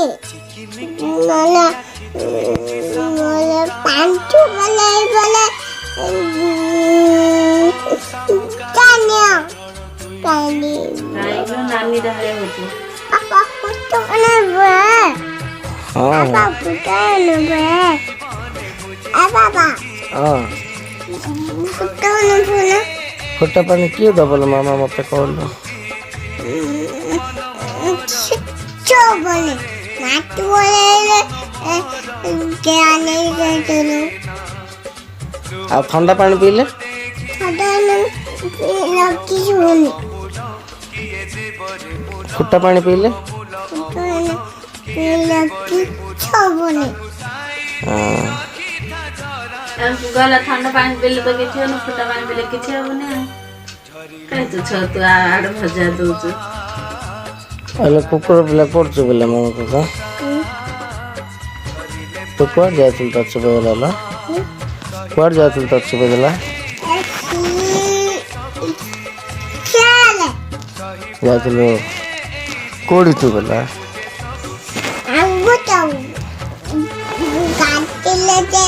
मला मला पांचू बोले कान्या कानी काय ग नानी धाळे होती पापा कुठं नव्हे पापा कुठं नव्हे आ बाबा कुठं नव्हे फुटा पानी किए दबल मामा मत कहल बोले नाटू बोले क्या नहीं करते आ ठंडा पानी पीले लकी होने फुटा पानी पीले लकी छोबने गला ठंडा पानी पीले तो किछि न फुटा पानी पीले किछि होने काई तो छ तू आड़ भजा दोछु अले कुकुर बिला करछु बिला मामा का तो कोड जातुल टच बेला कोड जातुल टच बेला जातुल कोडी तू बेला अंगुटाऊ काटले ते